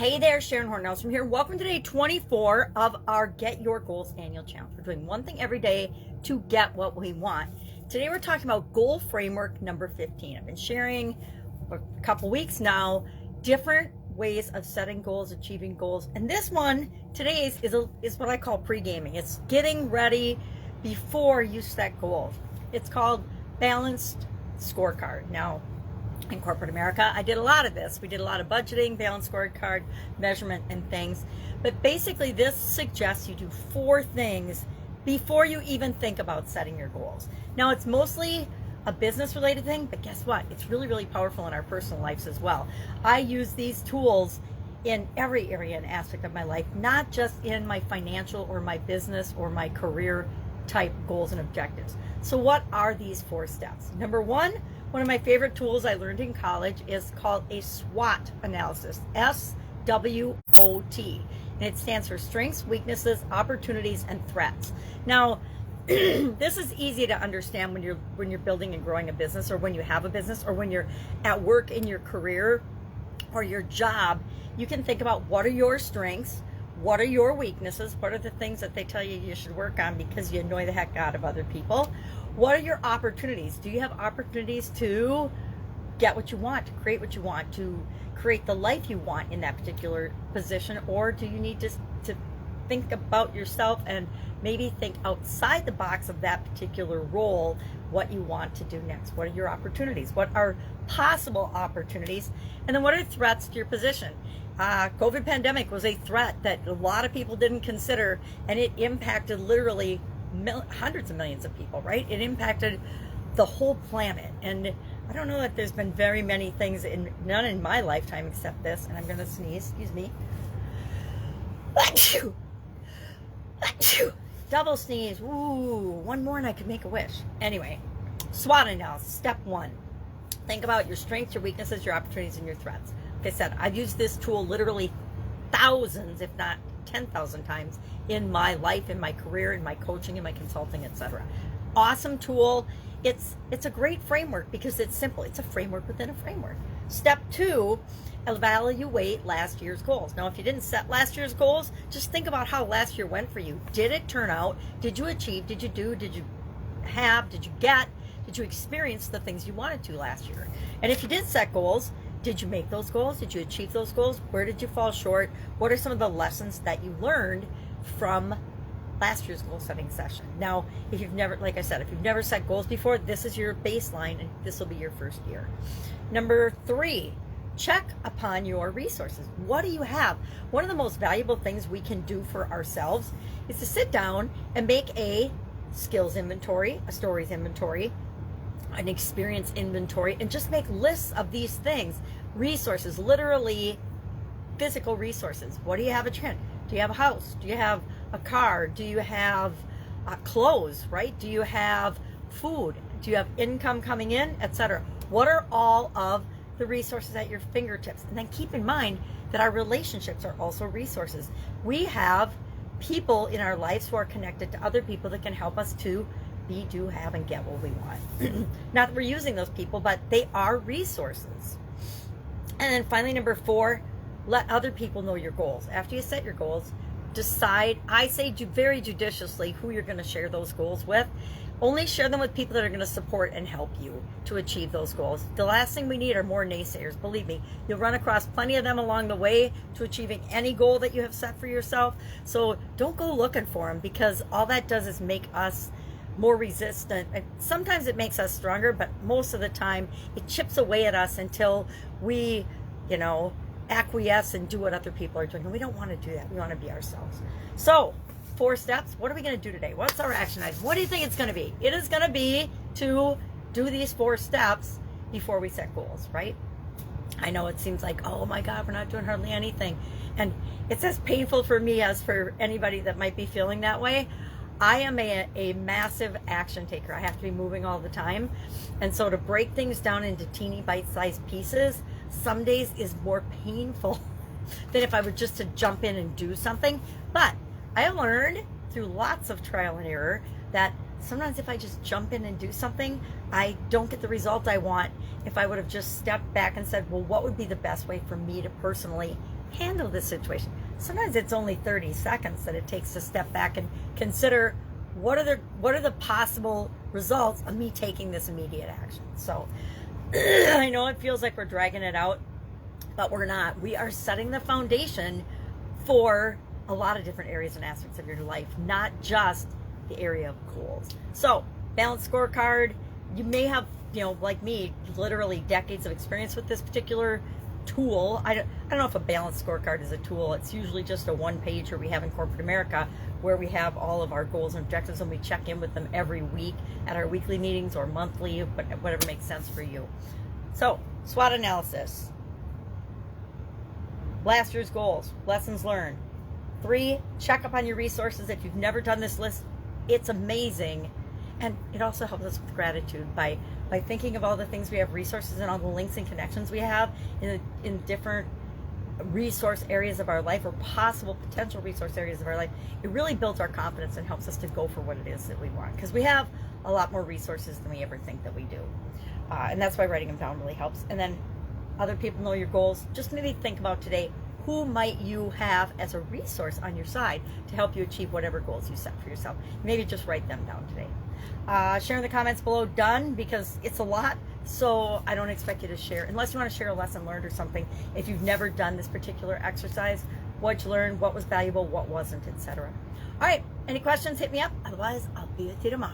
Hey there, Sharon Horne-Ellstrom here. Welcome to day 24 of our Get Your Goals annual challenge. We're doing one thing every day to get what we want. Today we're talking about goal framework number 15. I've been sharing for a couple weeks now different ways of setting goals, achieving goals. And this one, today's, is what I call pre-gaming. It's getting ready before you set goals. It's called Balanced Scorecard. Now, in corporate America, I did a lot of this. We did a lot of budgeting, balanced scorecard, measurement, and things. But basically, this suggests you do 4 things before you even think about setting your goals. Now, it's mostly a business-related thing, but guess what? It's really, really powerful in our personal lives as well. I use these tools in every area and aspect of my life, not just in my financial or my business or my career type goals and objectives. So what are these 4 steps? Number 1, one of my favorite tools I learned in college is called a SWOT analysis, SWOT. And it stands for strengths, weaknesses, opportunities, and threats. Now, this is easy to understand when you're building and growing a business, or when you have a business, or when you're at work in your career or your job. You can think about, what are your strengths? What are your weaknesses? What are the things that they tell you should work on because you annoy the heck out of other people? What are your opportunities? Do you have opportunities to get what you want, to create what you want, to create the life you want in that particular position? Or do you need to think about yourself and maybe think outside the box of that particular role, what you want to do next? What are your opportunities? What are possible opportunities? And then what are threats to your position? COVID pandemic was a threat that a lot of people didn't consider, and it impacted literally hundreds of millions of people, right? It impacted the whole planet. And I don't know that there's been very many things, none in my lifetime except this, and I'm going to sneeze, excuse me. Achoo! Achoo! Double sneeze. Ooh, one more and I could make a wish. Anyway, SWOT analysis, step 1. Think about your strengths, your weaknesses, your opportunities, and your threats. Like I said, I've used this tool literally thousands, if not 10,000 times in my life, in my career, in my coaching, in my consulting, etc. Awesome tool. It's a great framework because it's simple. It's a framework within a framework. Step 2, evaluate last year's goals. Now, if you didn't set last year's goals, just think about how last year went for you. Did it turn out? Did you achieve? Did you do? Did you have? Did you get? Did you experience the things you wanted to last year? And if you did set goals, did you make those goals? Did you achieve those goals? Where did you fall short? What are some of the lessons that you learned from last year's goal setting session? Now, if you've never, like I said, if you've never set goals before, this is your baseline and this will be your first year. Number 3, check upon your resources. What do you have? One of the most valuable things we can do for ourselves is to sit down and make a skills inventory, a stories inventory, an experience inventory, and just make lists of these things. Resources, literally physical resources. What do you have at your hand? Do you have a house? Do you have a car? Do you have clothes, right? Do you have food? Do you have income coming in, etc.? What are all of the resources at your fingertips? And then keep in mind that our relationships are also resources. We have people in our lives who are connected to other people that can help us to be, do, have, and get what we want. Not that we're using those people, but they are resources. And then finally, number 4, let other people know your goals. After you set your goals, decide, I say very judiciously, who you're going to share those goals with. Only share them with people that are going to support and help you to achieve those goals. The last thing we need are more naysayers. Believe me, you'll run across plenty of them along the way to achieving any goal that you have set for yourself. So don't go looking for them, because all that does is make us more resistant. Sometimes it makes us stronger, but most of the time it chips away at us until we, acquiesce and do what other people are doing. And we don't want to do that. We want to be ourselves. So 4 steps. What are we going to do today? What's our action item? What do you think it's going to be? It is going to be to do these 4 steps before we set goals, right? I know it seems like, oh my God, we're not doing hardly anything. And it's as painful for me as for anybody that might be feeling that way. I am a massive action taker. I have to be moving all the time. And so to break things down into teeny bite-sized pieces, some days is more painful than if I were just to jump in and do something. But I learned through lots of trial and error that sometimes if I just jump in and do something, I don't get the result I want if I would have just stepped back and said, well, what would be the best way for me to personally handle this situation? Sometimes it's only 30 seconds that it takes to step back and consider what are the possible results of me taking this immediate action. So I know it feels like we're dragging it out, but we're not. We are setting the foundation for a lot of different areas and aspects of your life, not just the area of goals. So, balanced scorecard, you may have, like me, literally decades of experience with this particular tool. I don't know if a balanced scorecard is a tool. It's usually just a one-pager we have in corporate America where we have all of our goals and objectives, and we check in with them every week at our weekly meetings or monthly, whatever makes sense for you. So, SWOT analysis. Last year's goals, lessons learned. 3, check up on your resources. If you've never done this list, it's amazing. And it also helps us with gratitude by thinking of all the things we have, resources and all the links and connections we have in different resource areas of our life, or possible potential resource areas of our life. It really builds our confidence and helps us to go for what it is that we want, because we have a lot more resources than we ever think that we do. And that's why writing them down really helps. And then other people know your goals. Just maybe think about today, who might you have as a resource on your side to help you achieve whatever goals you set for yourself? Maybe just write them down today. Share in the comments below, done, because it's a lot, so I don't expect you to share, unless you want to share a lesson learned or something. If you've never done this particular exercise, what you learned, what was valuable, what wasn't, etc. All right, any questions, hit me up. Otherwise, I'll be with you tomorrow.